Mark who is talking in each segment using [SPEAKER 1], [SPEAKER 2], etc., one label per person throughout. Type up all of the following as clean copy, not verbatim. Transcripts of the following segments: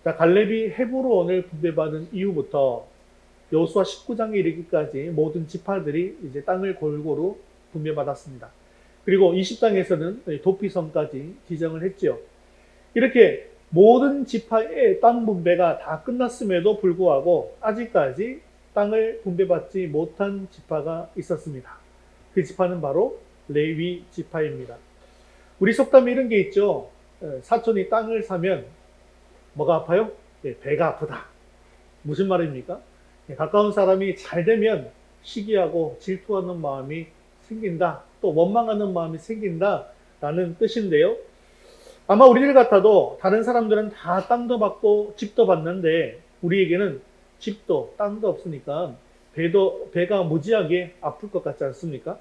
[SPEAKER 1] 자, 갈렙이 헤브론을 분배받은 이후부터 여호수아 19장에 이르기까지 모든 지파들이 이제 땅을 골고루 분배받았습니다. 그리고 20장에서는 도피성까지 지정을 했죠. 이렇게 모든 지파의 땅 분배가 다 끝났음에도 불구하고 아직까지 땅을 분배받지 못한 지파가 있었습니다. 그 지파는 바로 레위 지파입니다. 우리 속담에 이런 게 있죠. 사촌이 땅을 사면 뭐가 아파요? 배가 아프다. 무슨 말입니까? 가까운 사람이 잘 되면 시기하고 질투하는 마음이 생긴다. 또 원망하는 마음이 생긴다. 라는 뜻인데요. 아마 우리들 같아도 다른 사람들은 다 땅도 받고 집도 받는데 우리에게는 집도 땅도 없으니까 배가 무지하게 아플 것 같지 않습니까?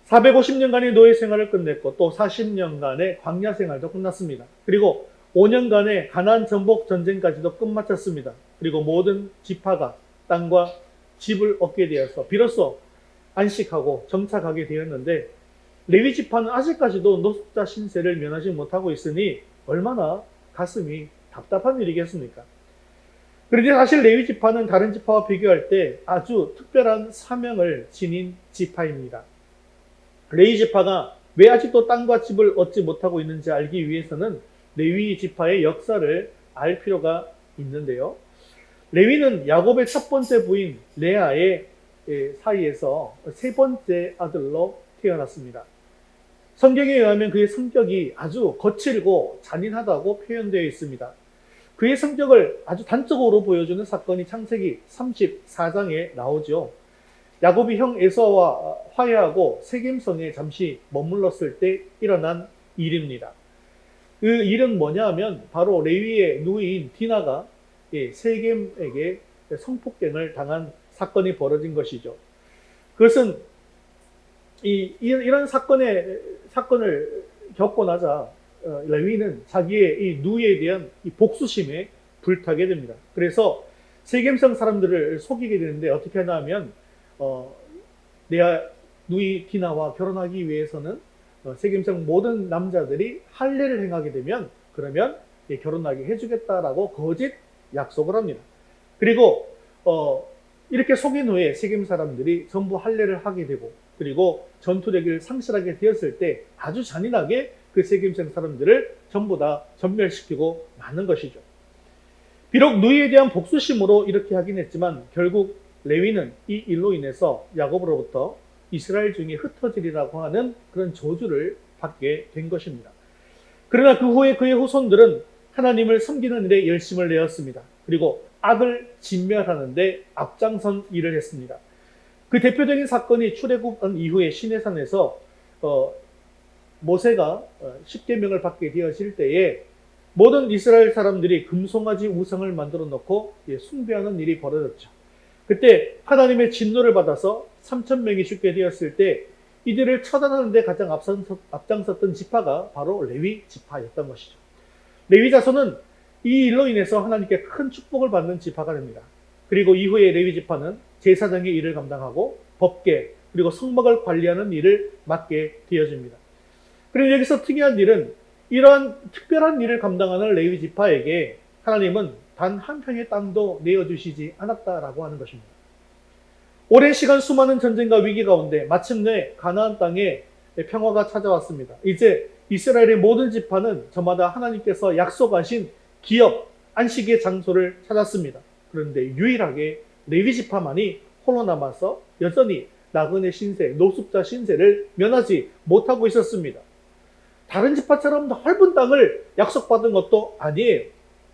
[SPEAKER 1] 450년간의 노예 생활을 끝냈고 또 40년간의 광야 생활도 끝났습니다. 그리고 5년간의 가나안 정복 전쟁까지도 끝마쳤습니다. 그리고 모든 지파가 땅과 집을 얻게 되어서 비로소 안식하고 정착하게 되었는데 레위 지파는 아직까지도 노숙자 신세를 면하지 못하고 있으니 얼마나 가슴이 답답한 일이겠습니까? 그런데 사실 레위 지파는 다른 지파와 비교할 때 아주 특별한 사명을 지닌 지파입니다. 레위 지파가 왜 아직도 땅과 집을 얻지 못하고 있는지 알기 위해서는 레위 지파의 역사를 알 필요가 있는데요. 레위는 야곱의 첫 번째 부인 레아의 사이에서 세 번째 아들로 태어났습니다. 성경에 의하면 그의 성격이 아주 거칠고 잔인하다고 표현되어 있습니다. 그의 성격을 아주 단적으로 보여주는 사건이 창세기 34장에 나오죠. 야곱이 형 에서와 화해하고 세겜성에 잠시 머물렀을 때 일어난 일입니다. 그 일은 뭐냐 하면 바로 레위의 누이인 디나가 세겜에게 성폭행을 당한 사건이 벌어진 것이죠. 그것은 이런 사건을 겪고 나자 레위는 자기의 이 누이에 대한 이 복수심에 불타게 됩니다. 그래서 세겜성 사람들을 속이게 되는데 어떻게 하냐 하면 내 누이 디나와 결혼하기 위해서는 세겜성 모든 남자들이 할례를 행하게 되면 그러면 결혼하게 해주겠다라고 거짓 약속을 합니다. 그리고 이렇게 속인 후에 세겜 사람들이 전부 할례를 하게 되고 그리고 전투력을 상실하게 되었을 때 아주 잔인하게 그 세겜성 사람들을 전부 다 전멸시키고 마는 것이죠. 비록 누이에 대한 복수심으로 이렇게 하긴 했지만 결국 레위는 이 일로 인해서 야곱으로부터 이스라엘 중에 흩어지리라고 하는 그런 저주를 받게 된 것입니다. 그러나 그 후에 그의 후손들은 하나님을 섬기는 일에 열심을 내었습니다. 그리고 악을 진멸하는 데 앞장선 일을 했습니다. 그 대표적인 사건이 출애굽한 이후에 시내산에서 모세가 십계명을 받게 되어질 때에 모든 이스라엘 사람들이 금송아지 우상을 만들어 놓고 숭배하는 일이 벌어졌죠. 그때 하나님의 진노를 받아서 3,000명이 죽게 되었을 때 이들을 처단하는 데 가장 앞장섰던 지파가 바로 레위 지파였던 것이죠. 레위 자손은 이 일로 인해서 하나님께 큰 축복을 받는 지파가 됩니다. 그리고 이후에 레위 지파는 제사장의 일을 감당하고 법계 그리고 성막을 관리하는 일을 맡게 되어집니다. 그리고 여기서 특이한 일은 이러한 특별한 일을 감당하는 레위 지파에게 하나님은 단 한 평의 땅도 내어주시지 않았다라고 하는 것입니다. 오랜 시간 수많은 전쟁과 위기 가운데 마침내 가나안 땅에 평화가 찾아왔습니다. 이제 이스라엘의 모든 지파는 저마다 하나님께서 약속하신 기업, 안식의 장소를 찾았습니다. 그런데 유일하게 레위 지파만이 홀로 남아서 여전히 나그네 신세, 노숙자 신세를 면하지 못하고 있었습니다. 다른 지파처럼 넓은 땅을 약속받은 것도 아니에요.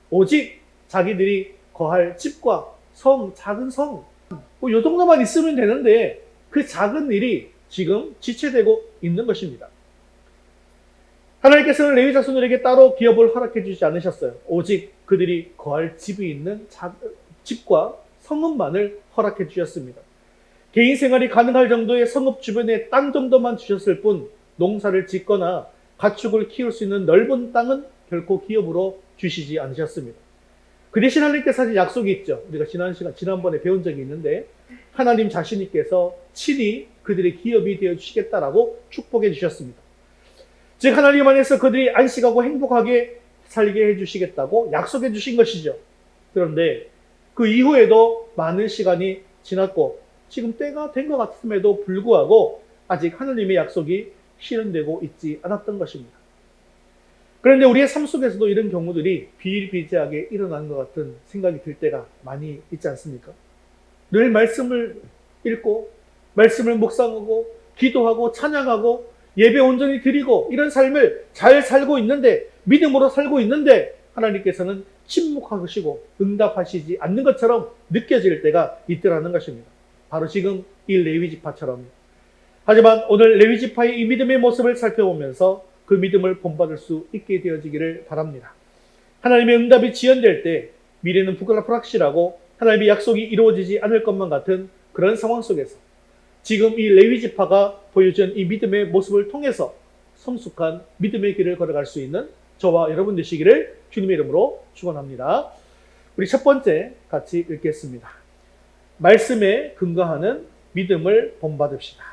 [SPEAKER 1] 오직 자기들이 거할 집과 성, 작은 성, 요 정도만 있으면 되는데 그 작은 일이 지금 지체되고 있는 것입니다. 하나님께서는 레위 자손들에게 따로 기업을 허락해 주지 않으셨어요. 오직 그들이 거할 집이 있는 집과 성읍만을 허락해 주셨습니다. 개인 생활이 가능할 정도의 성읍 주변에 땅 정도만 주셨을 뿐 농사를 짓거나 가축을 키울 수 있는 넓은 땅은 결코 기업으로 주시지 않으셨습니다. 그 대신 하나님께서 하신 약속이 있죠. 우리가 지난번에 배운 적이 있는데 하나님 자신께서 친히 그들의 기업이 되어 주시겠다라고 축복해 주셨습니다. 즉 하나님 안에서 그들이 안식하고 행복하게 살게 해주시겠다고 약속해 주신 것이죠. 그런데 그 이후에도 많은 시간이 지났고 지금 때가 된 것 같음에도 불구하고 아직 하느님의 약속이 실현되고 있지 않았던 것입니다. 그런데 우리의 삶 속에서도 이런 경우들이 비일비재하게 일어나는 것 같은 생각이 들 때가 많이 있지 않습니까? 늘 말씀을 읽고 말씀을 묵상하고 기도하고 찬양하고 예배 온전히 드리고 이런 삶을 잘 살고 있는데 믿음으로 살고 있는데 하나님께서는 침묵하시고 응답하시지 않는 것처럼 느껴질 때가 있더라는 것입니다. 바로 지금 이 레위지파처럼. 하지만 오늘 레위지파의 이 믿음의 모습을 살펴보면서 그 믿음을 본받을 수 있게 되어지기를 바랍니다. 하나님의 응답이 지연될 때 미래는 불확실하고 하나님의 약속이 이루어지지 않을 것만 같은 그런 상황 속에서 지금 이 레위지파가 보여준 이 믿음의 모습을 통해서 성숙한 믿음의 길을 걸어갈 수 있는 저와 여러분 되시기를 주님의 이름으로 축원합니다. 우리 첫 번째 같이 읽겠습니다. 말씀에 근거하는 믿음을 본받읍시다.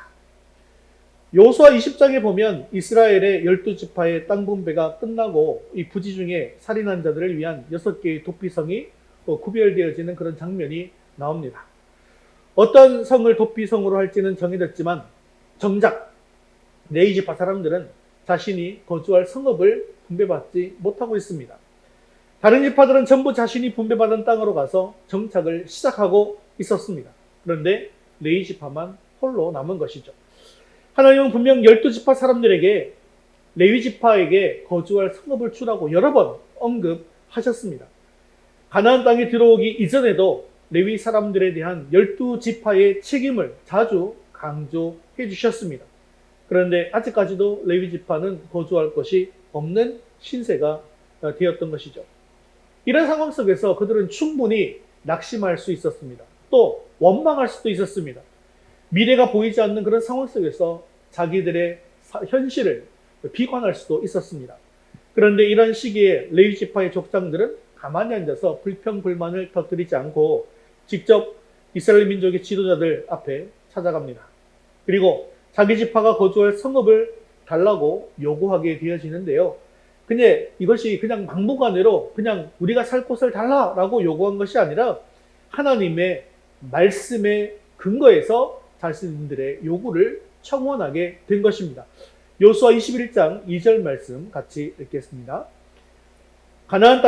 [SPEAKER 1] 여호수아 20장에 보면 이스라엘의 12지파의 땅 분배가 끝나고 이 부지 중에 살인한 자들을 위한 6개의 도피성이 구별되어지는 그런 장면이 나옵니다. 어떤 성을 도피성으로 할지는 정해졌지만 정작 레위지파 사람들은 자신이 거주할 성읍을 분배받지 못하고 있습니다. 다른 지파들은 전부 자신이 분배받은 땅으로 가서 정착을 시작하고 있었습니다. 그런데 레위지파만 홀로 남은 것이죠. 하나님은 분명 12지파 사람들에게 레위지파에게 거주할 성읍을 주라고 여러 번 언급하셨습니다. 가나안 땅에 들어오기 이전에도 레위 사람들에 대한 12지파의 책임을 자주 강조해 주셨습니다. 그런데 아직까지도 레위지파는 거주할 것이 없는 신세가 되었던 것이죠. 이런 상황 속에서 그들은 충분히 낙심할 수 있었습니다. 또 원망할 수도 있었습니다. 미래가 보이지 않는 그런 상황 속에서 자기들의 현실을 비관할 수도 있었습니다. 그런데 이런 시기에 레위지파의 족장들은 가만히 앉아서 불평불만을 터뜨리지 않고 직접 이스라엘 민족의 지도자들 앞에 찾아갑니다. 그리고 자기 지파가 거주할 성읍을 달라고 요구하게 되어지는데요. 근데 이것이 그냥 막무가내로 그냥 우리가 살 곳을 달라라고 요구한 것이 아니라 하나님의 말씀에 근거해서 자신들의 요구를 청원하게 된 것입니다. 여호수아 21장 2절 말씀 같이 읽겠습니다. 가나안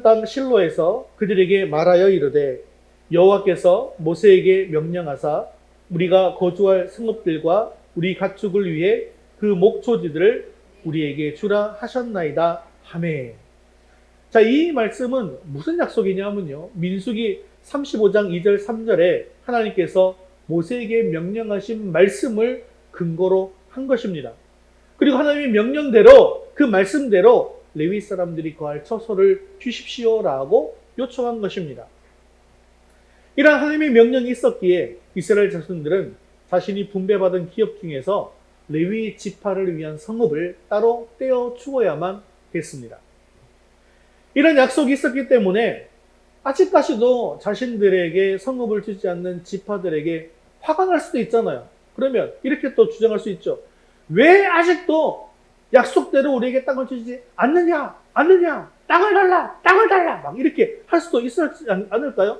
[SPEAKER 1] 땅 실로에서 그들에게 말하여 이르되 여호와께서 모세에게 명령하사 우리가 거주할 성읍들과 우리 가축을 위해 그 목초지들을 우리에게 주라 하셨나이다 하매. 자, 이 말씀은 무슨 약속이냐면요. 민수기 35장 2절 3절에 하나님께서 모세에게 명령하신 말씀을 근거로 한 것입니다. 그리고 하나님의 명령대로 그 말씀대로 레위 사람들이 거할 처소를 주십시오라고 요청한 것입니다. 이러한 하나님의 명령이 있었기에 이스라엘 자손들은 자신이 분배받은 기업 중에서 레위 지파를 위한 성읍을 따로 떼어 주어야만 했습니다. 이런 약속이 있었기 때문에 아직까지도 자신들에게 성읍을 주지 않는 지파들에게 화가 날 수도 있잖아요. 그러면 이렇게 또 주장할 수 있죠. 왜 아직도 약속대로 우리에게 땅을 주지 않느냐? 땅을 달라! 막 이렇게 할 수도 있지 않을까요?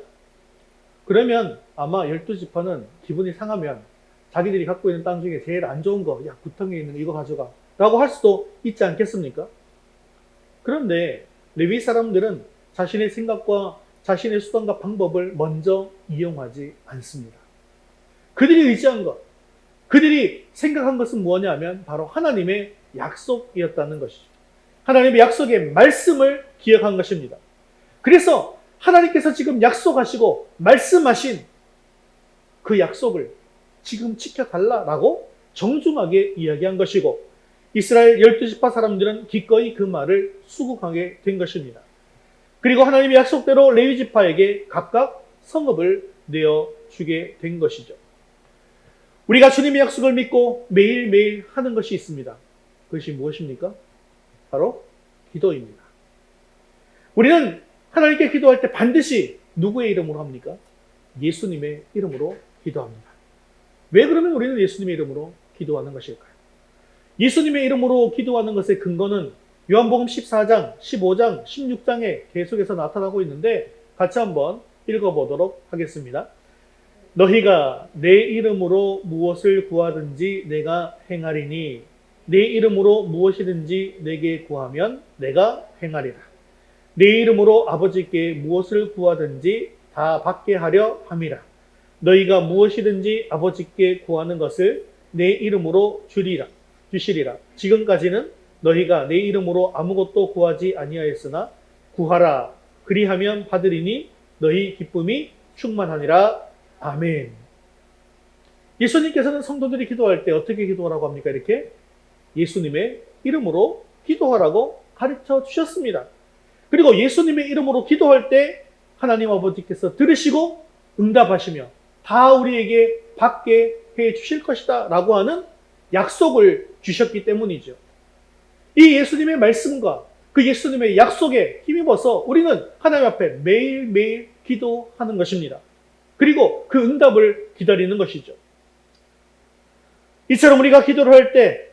[SPEAKER 1] 그러면 아마 12지파는 기분이 상하면 자기들이 갖고 있는 땅 중에 제일 안 좋은 거, 야, 구덩이에 있는 이거 가져가 라고 할 수도 있지 않겠습니까? 그런데 레위 사람들은 자신의 생각과 자신의 수단과 방법을 먼저 이용하지 않습니다. 그들이 의지한 것, 그들이 생각한 것은 무엇이냐면 바로 하나님의 약속이었다는 것이죠. 하나님의 약속의 말씀을 기억한 것입니다. 그래서 하나님께서 지금 약속하시고 말씀하신 그 약속을 지금 지켜달라라고 정중하게 이야기한 것이고 이스라엘 12지파 사람들은 기꺼이 그 말을 수긍하게 된 것입니다. 그리고 하나님의 약속대로 레위지파에게 각각 성읍을 내어주게 된 것이죠. 우리가 주님의 약속을 믿고 매일매일 하는 것이 있습니다. 그것이 무엇입니까? 바로 기도입니다. 우리는 하나님께 기도할 때 반드시 누구의 이름으로 합니까? 예수님의 이름으로 기도합니다. 왜 그러면 우리는 예수님의 이름으로 기도하는 것일까요? 예수님의 이름으로 기도하는 것의 근거는 요한복음 14장, 15장, 16장에 계속해서 나타나고 있는데 같이 한번 읽어보도록 하겠습니다. 너희가 내 이름으로 무엇을 구하든지 내가 행하리니 내 이름으로 무엇이든지 내게 구하면 내가 행하리라. 내 이름으로 아버지께 무엇을 구하든지 다 받게 하려 함이라. 너희가 무엇이든지 아버지께 구하는 것을 내 이름으로 주시리라. 지금까지는 너희가 내 이름으로 아무것도 구하지 아니하였으나 구하라. 그리하면 받으리니 너희 기쁨이 충만하니라. 아멘. 예수님께서는 성도들이 기도할 때 어떻게 기도하라고 합니까? 이렇게 예수님의 이름으로 기도하라고 가르쳐 주셨습니다. 그리고 예수님의 이름으로 기도할 때 하나님 아버지께서 들으시고 응답하시며 다 우리에게 받게 해 주실 것이다 라고 하는 약속을 주셨기 때문이죠. 이 예수님의 말씀과 그 예수님의 약속에 힘입어서 우리는 하나님 앞에 매일매일 기도하는 것입니다. 그리고 그 응답을 기다리는 것이죠. 이처럼 우리가 기도를 할 때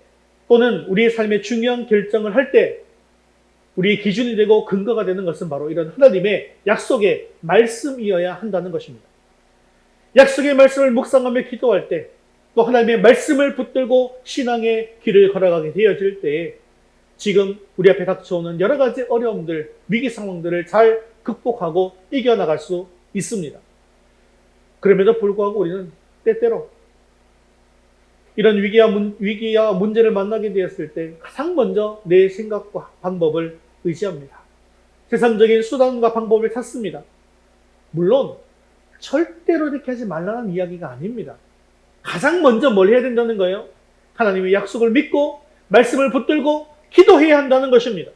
[SPEAKER 1] 또는 우리의 삶의 중요한 결정을 할 때 우리의 기준이 되고 근거가 되는 것은 바로 이런 하나님의 약속의 말씀이어야 한다는 것입니다. 약속의 말씀을 묵상하며 기도할 때 또 하나님의 말씀을 붙들고 신앙의 길을 걸어가게 되어질 때에 지금 우리 앞에 닥쳐오는 여러 가지 어려움들, 위기 상황들을 잘 극복하고 이겨나갈 수 있습니다. 그럼에도 불구하고 우리는 때때로 이런 위기와 문제를 만나게 되었을 때 가장 먼저 내 생각과 방법을 의지합니다. 세상적인 수단과 방법을 찾습니다. 물론 절대로 이렇게 하지 말라는 이야기가 아닙니다. 가장 먼저 뭘 해야 된다는 거예요? 하나님의 약속을 믿고 말씀을 붙들고 기도해야 한다는 것입니다.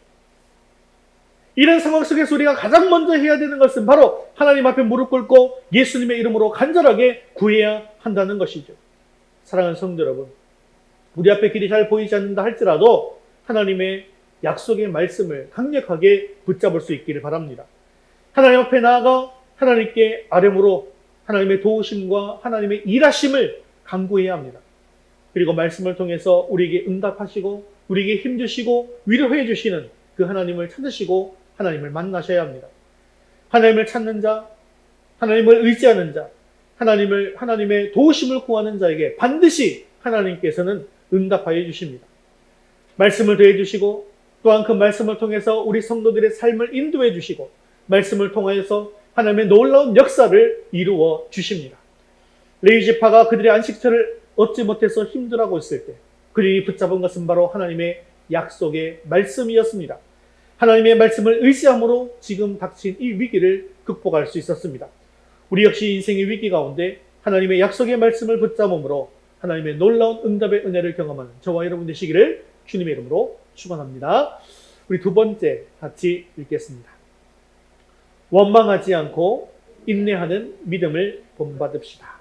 [SPEAKER 1] 이런 상황 속에서 우리가 가장 먼저 해야 되는 것은 바로 하나님 앞에 무릎 꿇고 예수님의 이름으로 간절하게 구해야 한다는 것이죠. 사랑하는 성도 여러분, 우리 앞에 길이 잘 보이지 않는다 할지라도 하나님의 약속의 말씀을 강력하게 붙잡을 수 있기를 바랍니다. 하나님 앞에 나아가 하나님께 아뢰므로 하나님의 도우심과 하나님의 일하심을 간구해야 합니다. 그리고 말씀을 통해서 우리에게 응답하시고 우리에게 힘주시고 위로해 주시는 그 하나님을 찾으시고 하나님을 만나셔야 합니다. 하나님을 찾는 자, 하나님을 의지하는 자, 하나님의 도우심을 구하는 자에게 반드시 하나님께서는 응답하여 주십니다. 말씀을 더해 주시고 또한 그 말씀을 통해서 우리 성도들의 삶을 인도해 주시고 말씀을 통하여서 하나님의 놀라운 역사를 이루어 주십니다. 레위 지파가 그들의 안식처를 얻지 못해서 힘들어하고 있을 때 그들이 붙잡은 것은 바로 하나님의 약속의 말씀이었습니다. 하나님의 말씀을 의지함으로 지금 닥친 이 위기를 극복할 수 있었습니다. 우리 역시 인생의 위기 가운데 하나님의 약속의 말씀을 붙잡음으로 하나님의 놀라운 응답의 은혜를 경험하는 저와 여러분 되시기를 주님의 이름으로 축원합니다. 우리 두 번째 같이 읽겠습니다. 원망하지 않고 인내하는 믿음을 본받읍시다.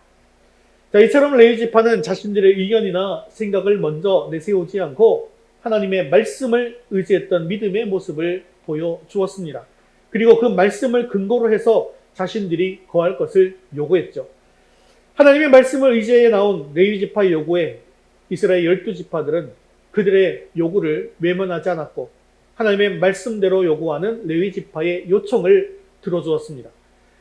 [SPEAKER 1] 자, 이처럼 레위 지파는 자신들의 의견이나 생각을 먼저 내세우지 않고 하나님의 말씀을 의지했던 믿음의 모습을 보여주었습니다. 그리고 그 말씀을 근거로 해서 자신들이 거할 것을 요구했죠. 하나님의 말씀을 의지해 나온 레위 지파의 요구에 이스라엘 12지파들은 그들의 요구를 외면하지 않았고 하나님의 말씀대로 요구하는 레위 지파의 요청을 들어주었습니다.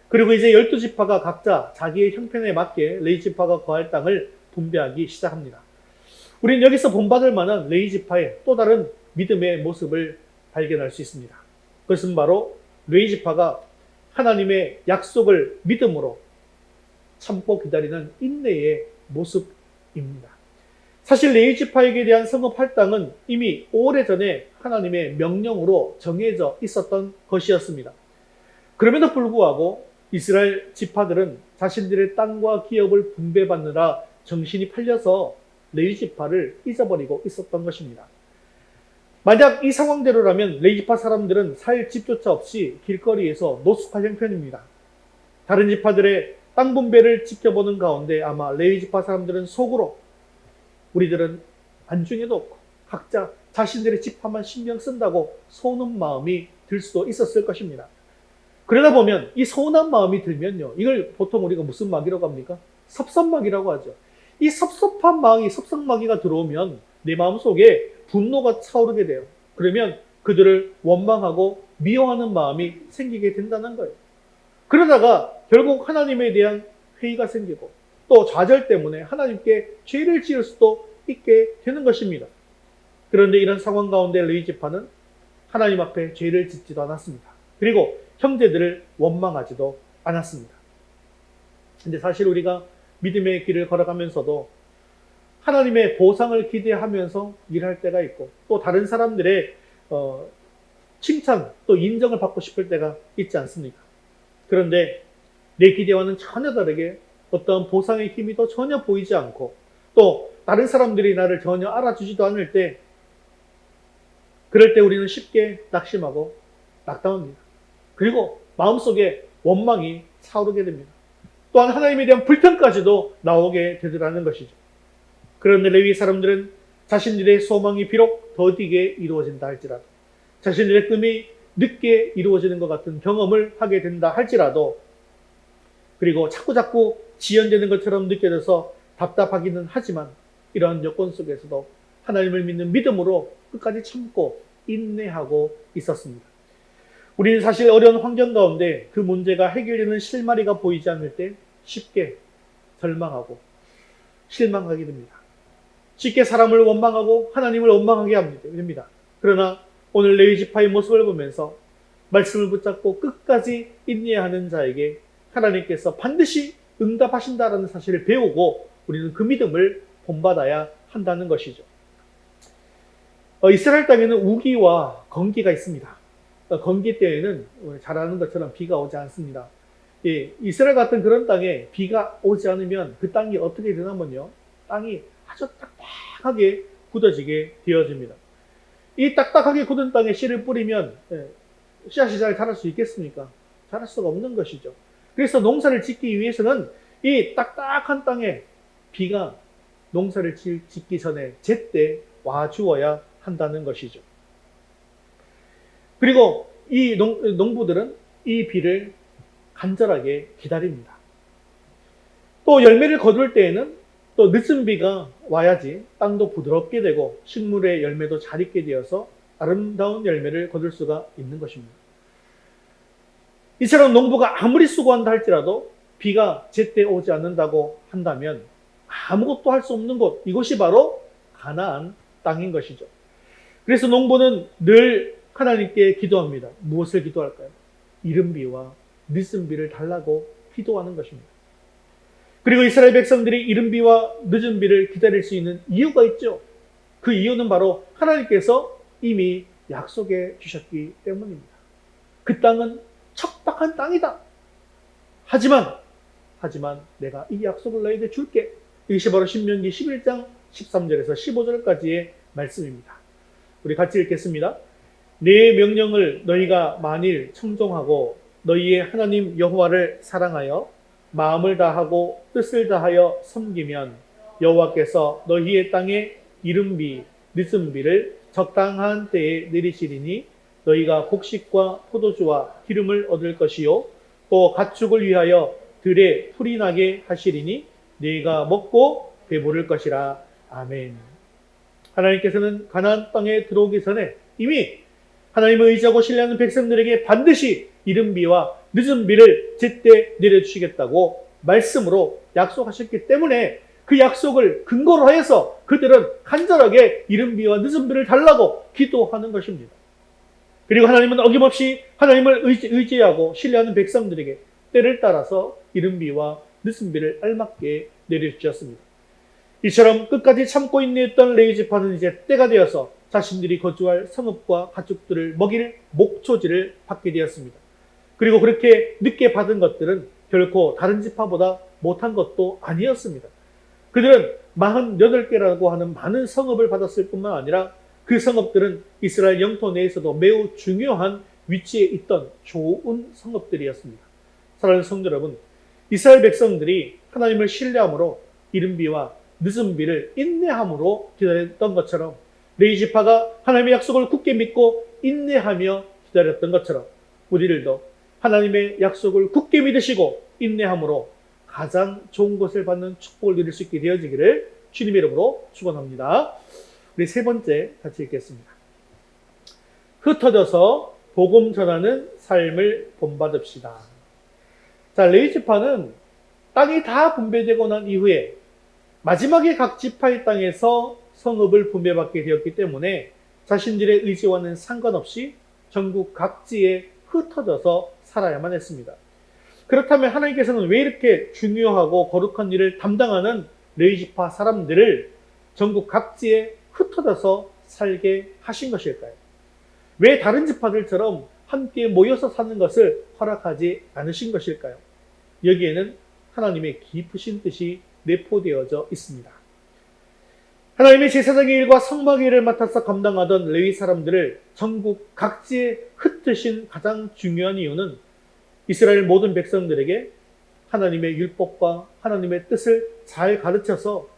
[SPEAKER 1] 그리고 이제 12지파가 각자 자기의 형편에 맞게 레위 지파가 거할 땅을 분배하기 시작합니다. 우리는 여기서 본받을 만한 레위 지파의 또 다른 믿음의 모습을 발견할 수 있습니다. 그것은 바로 레위 지파가 하나님의 약속을 믿음으로 참고 기다리는 인내의 모습입니다. 사실 레위 지파에게 대한 성읍 할당은 이미 오래전에 하나님의 명령으로 정해져 있었던 것이었습니다. 그럼에도 불구하고 이스라엘 지파들은 자신들의 땅과 기업을 분배받느라 정신이 팔려서 레위 지파를 잊어버리고 있었던 것입니다. 만약 이 상황대로라면 레위 지파 사람들은 살 집조차 없이 길거리에서 노숙할 형편입니다. 다른 지파들의 땅 분배를 지켜보는 가운데 아마 레위 지파 사람들은 속으로 우리들은 안중에도 없고 각자 자신들의 지파만 신경 쓴다고 서운한 마음이 들 수도 있었을 것입니다. 그러다 보면 이 서운한 마음이 들면요, 이걸 보통 우리가 무슨 마귀라고 합니까? 섭섭마귀라고 하죠. 이 섭섭한 마귀, 섭섭마귀가 들어오면 내 마음속에 분노가 차오르게 돼요. 그러면 그들을 원망하고 미워하는 마음이 생기게 된다는 거예요. 그러다가 결국 하나님에 대한 회의가 생기고 또 좌절 때문에 하나님께 죄를 지을 수도 있게 되는 것입니다. 그런데 이런 상황 가운데 레위 지파는 하나님 앞에 죄를 짓지도 않았습니다. 그리고 형제들을 원망하지도 않았습니다. 근데 사실 우리가 믿음의 길을 걸어가면서도 하나님의 보상을 기대하면서 일할 때가 있고 또 다른 사람들의 칭찬 또 인정을 받고 싶을 때가 있지 않습니까? 그런데 내 기대와는 전혀 다르게 어떤 보상의 힘이 더 전혀 보이지 않고 또 다른 사람들이 나를 전혀 알아주지도 않을 때 그럴 때 우리는 쉽게 낙심하고 낙담합니다. 그리고 마음속에 원망이 차오르게 됩니다. 또한 하나님에 대한 불평까지도 나오게 되더라는 것이죠. 그런데 레위 사람들은 자신들의 소망이 비록 더디게 이루어진다 할지라도 자신들의 꿈이 늦게 이루어지는 것 같은 경험을 하게 된다 할지라도 그리고 자꾸 지연되는 것처럼 느껴져서 답답하기는 하지만 이러한 여건 속에서도 하나님을 믿는 믿음으로 끝까지 참고 인내하고 있었습니다. 우리는 사실 어려운 환경 가운데 그 문제가 해결되는 실마리가 보이지 않을 때 쉽게 절망하고 실망하게 됩니다. 쉽게 사람을 원망하고 하나님을 원망하게 됩니다. 그러나 오늘 레위 지파의 모습을 보면서 말씀을 붙잡고 끝까지 인내하는 자에게 하나님께서 반드시 응답하신다라는 사실을 배우고 우리는 그 믿음을 본받아야 한다는 것이죠. 이스라엘 땅에는 우기와 건기가 있습니다. 건기 때에는 잘 아는 것처럼 비가 오지 않습니다. 이스라엘 같은 그런 땅에 비가 오지 않으면 그 땅이 어떻게 되냐면요. 땅이 아주 딱딱하게 굳어지게 되어집니다. 이 딱딱하게 굳은 땅에 씨를 뿌리면 씨앗이 잘 자랄 수 있겠습니까? 자랄 수가 없는 것이죠. 그래서 농사를 짓기 위해서는 이 딱딱한 땅에 비가 농사를 짓기 전에 제때 와 주어야 한다는 것이죠. 그리고 이 농부들은 이 비를 간절하게 기다립니다. 또 열매를 거둘 때에는 또 늦은 비가 와야지 땅도 부드럽게 되고 식물의 열매도 잘 익게 되어서 아름다운 열매를 거둘 수가 있는 것입니다. 이처럼 농부가 아무리 수고한다 할지라도 비가 제때 오지 않는다고 한다면 아무것도 할 수 없는 곳, 이곳이 바로 가나안 땅인 것이죠. 그래서 농부는 늘 하나님께 기도합니다. 무엇을 기도할까요? 이른 비와 늦은 비를 달라고 기도하는 것입니다. 그리고 이스라엘 백성들이 이른 비와 늦은 비를 기다릴 수 있는 이유가 있죠. 그 이유는 바로 하나님께서 이미 약속해 주셨기 때문입니다. 그 땅은 척박한 땅이다. 하지만 내가 이 약속을 너에게 줄게. 이것이 바로 신명기 11장 13절에서 15절까지의 말씀입니다. 우리 같이 읽겠습니다. 내 명령을 너희가 만일 청종하고 너희의 하나님 여호와를 사랑하여 마음을 다하고 뜻을 다하여 섬기면 여호와께서 너희의 땅에 이른 비, 늦은 비를 적당한 때에 내리시리니 너희가 곡식과 포도주와 기름을 얻을 것이요 또 가축을 위하여 들에 풀이 나게 하시리니 너희가 먹고 배부를 것이라. 아멘. 하나님께서는 가나안 땅에 들어오기 전에 이미 하나님을 의지하고 신뢰하는 백성들에게 반드시 이른 비와 늦은 비를 제때 내려주시겠다고 말씀으로 약속하셨기 때문에 그 약속을 근거로 하여서 그들은 간절하게 이른 비와 늦은 비를 달라고 기도하는 것입니다. 그리고 하나님은 어김없이 하나님을 의지하고 신뢰하는 백성들에게 때를 따라서 이른 비와 늦은 비를 알맞게 내려주셨습니다. 이처럼 끝까지 참고 인내했던 레위 지파는 이제 때가 되어서 자신들이 거주할 성읍과 가축들을 먹일 목초지를 받게 되었습니다. 그리고 그렇게 늦게 받은 것들은 결코 다른 지파보다 못한 것도 아니었습니다. 그들은 48개라고 하는 많은 성읍을 받았을 뿐만 아니라 그 성읍들은 이스라엘 영토 내에서도 매우 중요한 위치에 있던 좋은 성읍들이었습니다. 사랑하는 성도 여러분, 이스라엘 백성들이 하나님을 신뢰함으로 이른 비와 늦은 비를 인내함으로 기다렸던 것처럼 레위 지파가 하나님의 약속을 굳게 믿고 인내하며 기다렸던 것처럼 우리들도 하나님의 약속을 굳게 믿으시고 인내함으로 가장 좋은 것을 받는 축복을 누릴 수 있게 되어지기를 주님의 이름으로 축원합니다. 우리 세 번째 같이 읽겠습니다. 흩어져서 복음 전하는 삶을 본받읍시다. 자, 레위 지파는 땅이 다 분배되고 난 이후에 마지막에 각 지파의 땅에서 성읍을 분배받게 되었기 때문에 자신들의 의지와는 상관없이 전국 각지에 흩어져서 살아야만 했습니다. 그렇다면 하나님께서는 왜 이렇게 중요하고 거룩한 일을 담당하는 레위 지파 사람들을 전국 각지에 흩어져서 살게 하신 것일까요? 왜 다른 지파들처럼 함께 모여서 사는 것을 허락하지 않으신 것일까요? 여기에는 하나님의 깊으신 뜻이 내포되어져 있습니다. 하나님의 제사장의 일과 성막의 일을 맡아서 감당하던 레위 사람들을 전국 각지에 흩으신 가장 중요한 이유는 이스라엘 모든 백성들에게 하나님의 율법과 하나님의 뜻을 잘 가르쳐서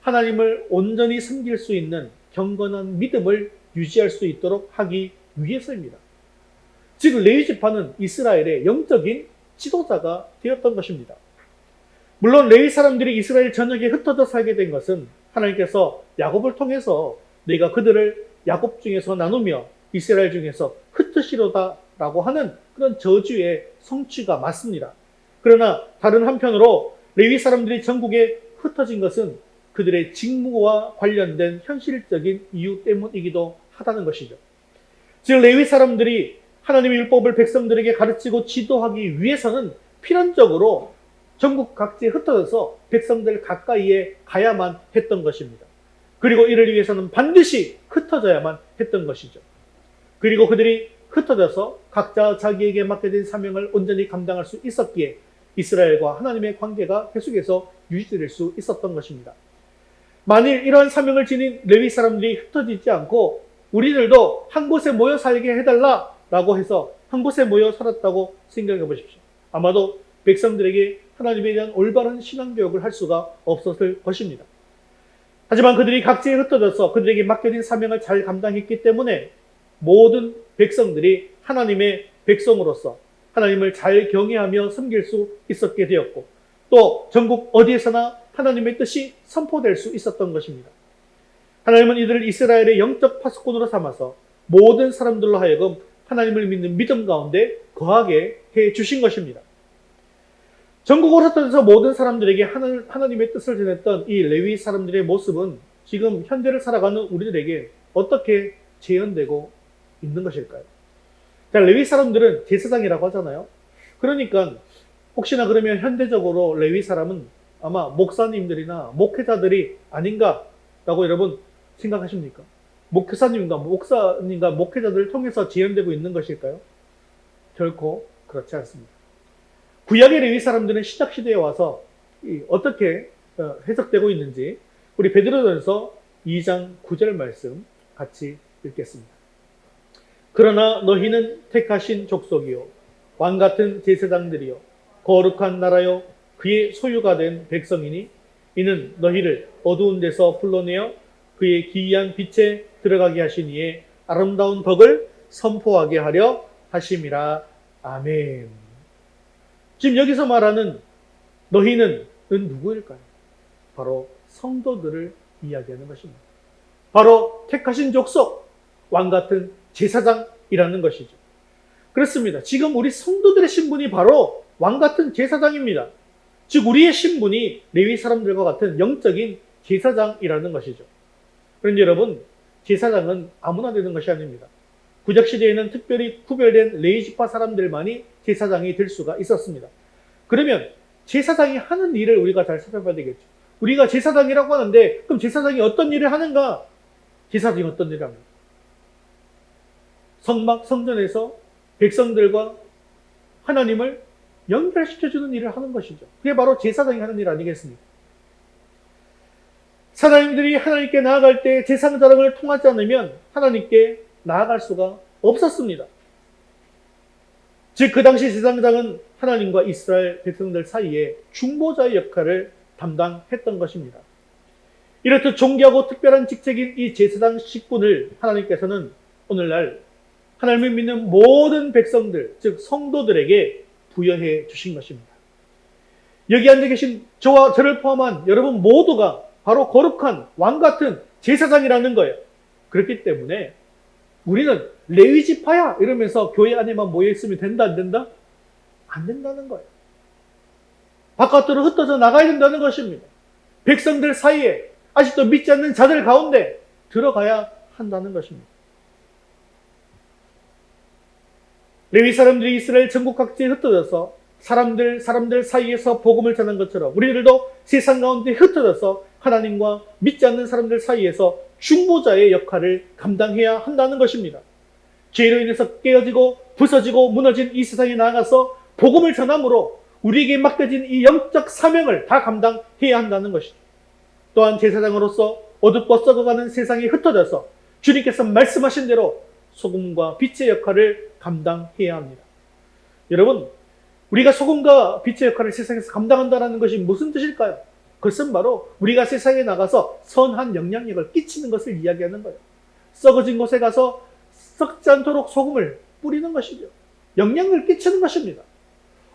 [SPEAKER 1] 하나님을 온전히 섬길 수 있는 경건한 믿음을 유지할 수 있도록 하기 위해서입니다. 즉 레위 지파는 이스라엘의 영적인 지도자가 되었던 것입니다. 물론 레위 사람들이 이스라엘 전역에 흩어져 살게 된 것은 하나님께서 야곱을 통해서 내가 그들을 야곱 중에서 나누며 이스라엘 중에서 흩으시로다 라고 하는 그런 저주의 성취가 맞습니다. 그러나 다른 한편으로 레위 사람들이 전국에 흩어진 것은 그들의 직무와 관련된 현실적인 이유 때문이기도 하다는 것이죠. 즉 레위 사람들이 하나님의 율법을 백성들에게 가르치고 지도하기 위해서는 필연적으로 전국 각지에 흩어져서 백성들 가까이에 가야만 했던 것입니다. 그리고 이를 위해서는 반드시 흩어져야만 했던 것이죠. 그리고 그들이 흩어져서 각자 자기에게 맡게 된 사명을 온전히 감당할 수 있었기에 이스라엘과 하나님의 관계가 계속해서 유지될 수 있었던 것입니다. 만일 이러한 사명을 지닌 레위 사람들이 흩어지지 않고 우리들도 한 곳에 모여 살게 해달라라고 해서 한 곳에 모여 살았다고 생각해 보십시오. 아마도 백성들에게 하나님에 대한 올바른 신앙교육을 할 수가 없었을 것입니다. 하지만 그들이 각지에 흩어져서 그들에게 맡겨진 사명을 잘 감당했기 때문에 모든 백성들이 하나님의 백성으로서 하나님을 잘 경외하며 섬길 수 있었게 되었고 또 전국 어디에서나 하나님의 뜻이 선포될 수 있었던 것입니다. 하나님은 이들을 이스라엘의 영적 파수꾼으로 삼아서 모든 사람들로 하여금 하나님을 믿는 믿음 가운데 거하게 해 주신 것입니다. 전국으로 흩어져서 모든 사람들에게 하나님의 뜻을 전했던 이 레위 사람들의 모습은 지금 현대를 살아가는 우리들에게 어떻게 재현되고 있는 것일까요? 자, 레위 사람들은 제사장이라고 하잖아요. 그러니까 혹시나 그러면 현대적으로 레위 사람은 아마 목사님들이나 목회자들이 아닌가라고 여러분 생각하십니까? 목사님과 목사님과 목회자들을 통해서 재현되고 있는 것일까요? 결코 그렇지 않습니다. 구약의 레위 사람들은 신약 시대에 와서 어떻게 해석되고 있는지 우리 베드로전서 2장 9절 말씀 같이 읽겠습니다. 그러나 너희는 택하신 족속이요 왕 같은 제사장들이요 거룩한 나라요 그의 소유가 된 백성이니 이는 너희를 어두운 데서 불러내어 그의 기이한 빛에 들어가게 하신 이의 아름다운 덕을 선포하게 하려 하심이라. 아멘. 지금 여기서 말하는 너희는 누구일까요? 바로 성도들을 이야기하는 것입니다. 바로 택하신 족속, 왕 같은 제사장이라는 것이죠. 그렇습니다. 지금 우리 성도들의 신분이 바로 왕 같은 제사장입니다. 즉 우리의 신분이 레위 사람들과 같은 영적인 제사장이라는 것이죠. 그런데 여러분, 제사장은 아무나 되는 것이 아닙니다. 구약시대에는 특별히 구별된 레위 지파 사람들만이 제사장이 될 수가 있었습니다. 그러면 제사장이 하는 일을 우리가 잘 살펴봐야 되겠죠. 우리가 제사장이라고 하는데 그럼 제사장이 어떤 일을 하는가? 제사장이 어떤 일을 합니까? 성막, 성전에서 백성들과 하나님을 연결시켜주는 일을 하는 것이죠. 그게 바로 제사장이 하는 일 아니겠습니까? 사람들이 하나님께 나아갈 때 제사장을 통하지 않으면 하나님께 나아갈 수가 없었습니다. 즉 그 당시 제사장은 하나님과 이스라엘 백성들 사이에 중보자의 역할을 담당했던 것입니다. 이렇듯 존귀하고 특별한 직책인 이 제사장 직분을 하나님께서는 오늘날 하나님을 믿는 모든 백성들, 즉 성도들에게 부여해 주신 것입니다. 여기 앉아 계신 저와 저를 포함한 여러분 모두가 바로 거룩한 왕 같은 제사장이라는 거예요. 그렇기 때문에 우리는 레위 지파야 이러면서 교회 안에만 모여 있으면 된다 안 된다? 안 된다는 거예요. 바깥으로 흩어져 나가야 된다는 것입니다. 백성들 사이에 아직도 믿지 않는 자들 가운데 들어가야 한다는 것입니다. 레위 사람들이 이스라엘 전국 각지에 흩어져서 사람들 사이에서 복음을 전한 것처럼 우리들도 세상 가운데 흩어져서 하나님과 믿지 않는 사람들 사이에서 중보자의 역할을 감당해야 한다는 것입니다. 죄로 인해서 깨어지고 부서지고 무너진 이 세상에 나아가서 복음을 전함으로 우리에게 맡겨진 이 영적 사명을 다 감당해야 한다는 것이죠. 또한 제사장으로서 어둡고 썩어가는 세상에 흩어져서 주님께서 말씀하신 대로 소금과 빛의 역할을 감당해야 합니다. 여러분, 우리가 소금과 빛의 역할을 세상에서 감당한다는 것이 무슨 뜻일까요? 그것은 바로 우리가 세상에 나가서 선한 영향력을 끼치는 것을 이야기하는 거예요. 썩어진 곳에 가서 썩지 않도록 소금을 뿌리는 것이죠. 영향을 끼치는 것입니다.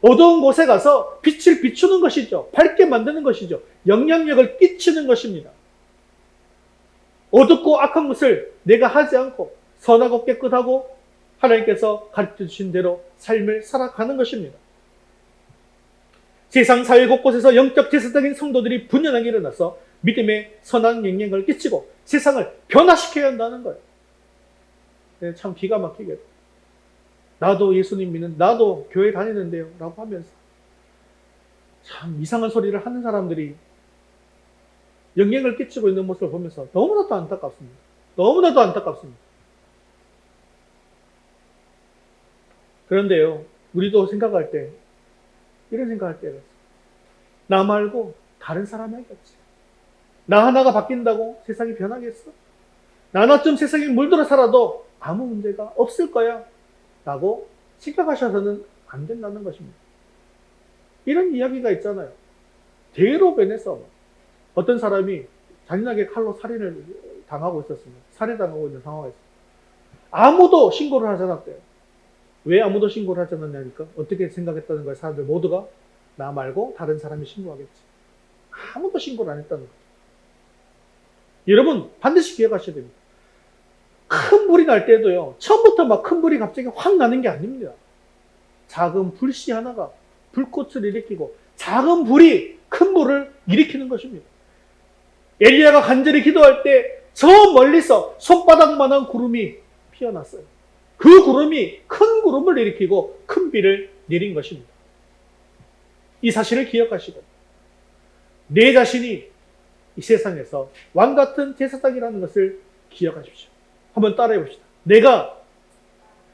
[SPEAKER 1] 어두운 곳에 가서 빛을 비추는 것이죠. 밝게 만드는 것이죠. 영향력을 끼치는 것입니다. 어둡고 악한 것을 내가 하지 않고 선하고 깨끗하고 하나님께서 가르쳐 주신 대로 삶을 살아가는 것입니다. 세상 사회 곳곳에서 영적 제사장인 성도들이 분연하게 일어나서 믿음의 선한 영향을 끼치고 세상을 변화시켜야 한다는 거예요. 참 기가 막히게 나도 예수님 믿는, 나도 교회 다니는데요 라고 하면서 참 이상한 소리를 하는 사람들이 영향을 끼치고 있는 모습을 보면서 너무나도 안타깝습니다. 너무나도 안타깝습니다. 그런데요, 우리도 생각할 때 이런 생각할 때가 있어요. 나 말고 다른 사람이 하겠지. 나 하나가 바뀐다고 세상이 변하겠어? 나 하나쯤 세상에 물들어 살아도 아무 문제가 없을 거야 라고 생각하셔서는 안 된다는 것입니다. 이런 이야기가 있잖아요. 대로변에서 어떤 사람이 잔인하게 칼로 살인을 당하고 있었습니다. 살해당하고 있는 상황에서 아무도 신고를 하지 않았대요. 왜 아무도 신고를 하지 않았냐니까 어떻게 생각했다는 거예요. 사람들 모두가 나 말고 다른 사람이 신고하겠지. 아무도 신고를 안 했다는 거예요. 여러분 반드시 기억하셔야 됩니다. 큰 불이 날 때도요, 처음부터 막 큰 불이 갑자기 확 나는 게 아닙니다. 작은 불씨 하나가 불꽃을 일으키고 작은 불이 큰 불을 일으키는 것입니다. 엘리야가 간절히 기도할 때 저 멀리서 손바닥만한 구름이 피어났어요. 그 구름이 큰 구름을 일으키고 큰 비를 내린 것입니다. 이 사실을 기억하시고 내 자신이 이 세상에서 왕같은 제사장이라는 것을 기억하십시오. 한번 따라해 봅시다.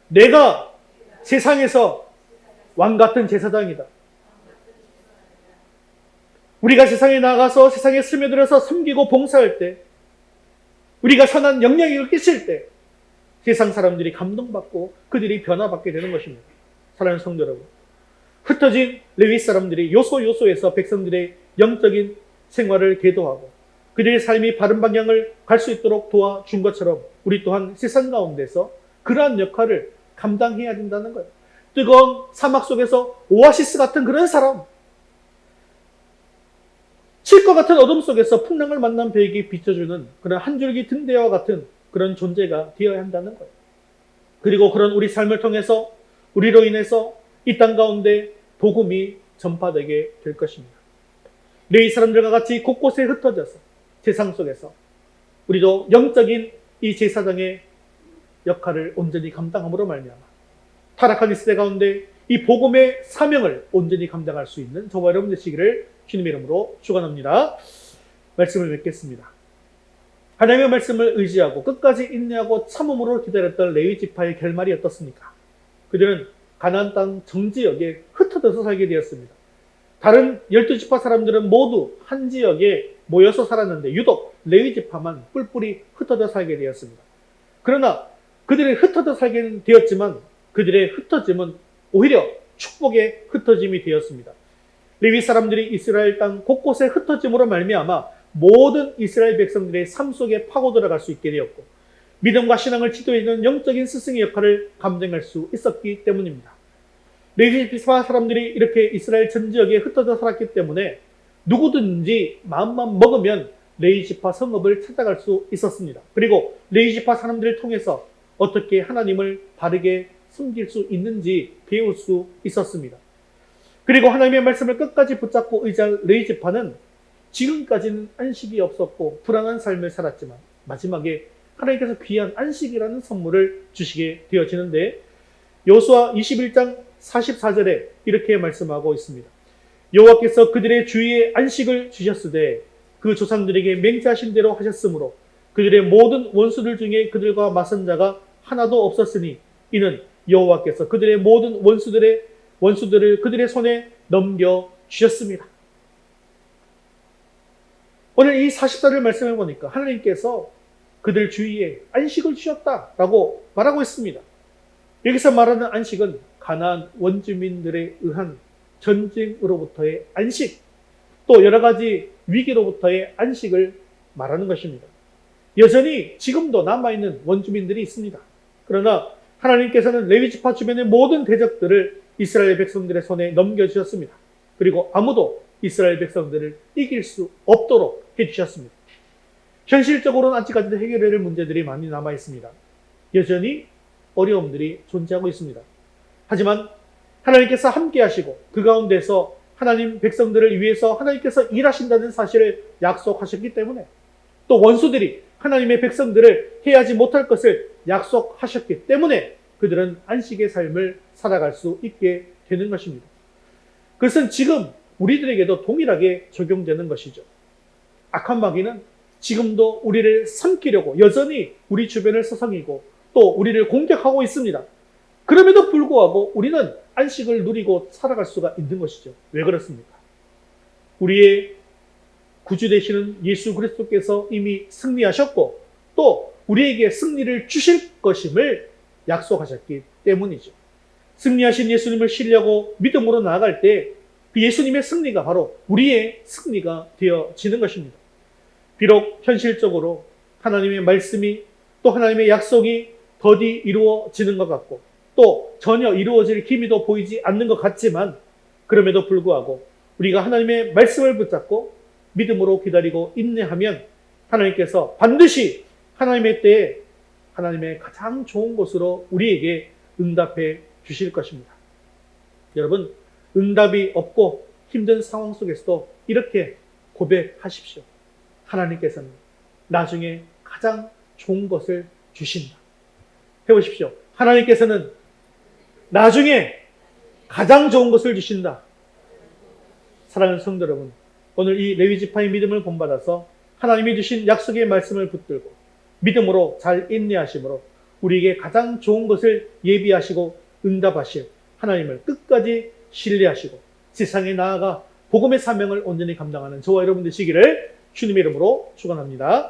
[SPEAKER 1] 내가 세상에서 왕같은 제사장이다. 우리가 세상에 나가서 세상에 스며들어서 섬기고 봉사할 때, 우리가 선한 영향력을 끼칠 때 세상 사람들이 감동받고 그들이 변화받게 되는 것입니다. 사랑하는 성도 여러분, 흩어진 레위 사람들이 요소에서 백성들의 영적인 생활을 계도하고 그들의 삶이 바른 방향을 갈 수 있도록 도와준 것처럼 우리 또한 세상 가운데서 그러한 역할을 감당해야 된다는 거예요. 뜨거운 사막 속에서 오아시스 같은 그런 사람, 칠것 같은 어둠 속에서 풍랑을 만난 배에게 비춰주는 그런 한 줄기 등대와 같은 그런 존재가 되어야 한다는 거예요. 그리고 그런 우리 삶을 통해서 우리로 인해서 이 땅 가운데 복음이 전파되게 될 것입니다. 레위 사람들과 같이 곳곳에 흩어져서 세상 속에서 우리도 영적인 이 제사장의 역할을 온전히 감당함으로 말미암아 타락한 이 시대 가운데 이 복음의 사명을 온전히 감당할 수 있는 저와 여러분 되시기를 주님의 이름으로 축원합니다. 말씀을 맺겠습니다. 하나님의 말씀을 의지하고 끝까지 인내하고 참음으로 기다렸던 레위 지파의 결말이 어떻습니까? 그들은 가나안 땅 정지역에 흩어져서 살게 되었습니다. 다른 12지파 사람들은 모두 한 지역에 모여서 살았는데 유독 레위 지파만 뿔뿔이 흩어져 살게 되었습니다. 그러나 그들이 흩어져 살게 되었지만 그들의 흩어짐은 오히려 축복의 흩어짐이 되었습니다. 레위 사람들이 이스라엘 땅 곳곳에 흩어짐으로 말미암아 모든 이스라엘 백성들의 삶 속에 파고 들어갈 수 있게 되었고 믿음과 신앙을 지도해주는 영적인 스승의 역할을 감당할 수 있었기 때문입니다. 레위 지파 사람들이 이렇게 이스라엘 전 지역에 흩어져 살았기 때문에 누구든지 마음만 먹으면 레위 지파 성읍을 찾아갈 수 있었습니다. 그리고 레위 지파 사람들을 통해서 어떻게 하나님을 바르게 섬길 수 있는지 배울 수 있었습니다. 그리고 하나님의 말씀을 끝까지 붙잡고 의지한 레위 지파는 지금까지는 안식이 없었고 불안한 삶을 살았지만 마지막에 하나님께서 귀한 안식이라는 선물을 주시게 되어지는데, 여호수아 21장 44절에 이렇게 말씀하고 있습니다. 여호와께서 그들의 주위에 안식을 주셨으되 그 조상들에게 맹세하신 대로 하셨으므로 그들의 모든 원수들 중에 그들과 맞선 자가 하나도 없었으니 이는 여호와께서 그들의 모든 원수들을 그들의 손에 넘겨 주셨습니다. 오늘 이 44절 말씀해 보니까 하나님께서 그들 주위에 안식을 주셨다라고 말하고 있습니다. 여기서 말하는 안식은 가나안 원주민들에 의한 전쟁으로부터의 안식, 또 여러 가지 위기로부터의 안식을 말하는 것입니다. 여전히 지금도 남아있는 원주민들이 있습니다. 그러나 하나님께서는 레위 지파 주변의 모든 대적들을 이스라엘 백성들의 손에 넘겨주셨습니다. 그리고 아무도 이스라엘 백성들을 이길 수 없도록 해주셨습니다. 현실적으로는 아직까지도 해결해야 할 문제들이 많이 남아있습니다. 여전히 어려움들이 존재하고 있습니다. 하지만 하나님께서 함께 하시고 그 가운데서 하나님 백성들을 위해서 하나님께서 일하신다는 사실을 약속하셨기 때문에, 또 원수들이 하나님의 백성들을 해하지 못할 것을 약속하셨기 때문에 그들은 안식의 삶을 살아갈 수 있게 되는 것입니다. 그것은 지금 우리들에게도 동일하게 적용되는 것이죠. 악한 마귀는 지금도 우리를 삼키려고 여전히 우리 주변을 서성이고 또 우리를 공격하고 있습니다. 그럼에도 불구하고 우리는 안식을 누리고 살아갈 수가 있는 것이죠. 왜 그렇습니까? 우리의 구주 되시는 예수 그리스도께서 이미 승리하셨고 또 우리에게 승리를 주실 것임을 약속하셨기 때문이죠. 승리하신 예수님을 신뢰하고 믿음으로 나아갈 때 그 예수님의 승리가 바로 우리의 승리가 되어지는 것입니다. 비록 현실적으로 하나님의 말씀이 또 하나님의 약속이 더디 이루어지는 것 같고 또 전혀 이루어질 기미도 보이지 않는 것 같지만, 그럼에도 불구하고 우리가 하나님의 말씀을 붙잡고 믿음으로 기다리고 인내하면 하나님께서 반드시 하나님의 때에 하나님의 가장 좋은 곳으로 우리에게 응답해 주실 것입니다. 여러분, 응답이 없고 힘든 상황 속에서도 이렇게 고백하십시오. 하나님께서는 나중에 가장 좋은 것을 주신다. 해보십시오. 하나님께서는 나중에 가장 좋은 것을 주신다. 사랑하는 성도 여러분, 오늘 이 레위 지파의 믿음을 본받아서 하나님이 주신 약속의 말씀을 붙들고 믿음으로 잘 인내하심으로 우리에게 가장 좋은 것을 예비하시고 응답하실 하나님을 끝까지 신뢰하시고 세상에 나아가 복음의 사명을 온전히 감당하는 저와 여러분 되시기를 주님의 이름으로 축원합니다.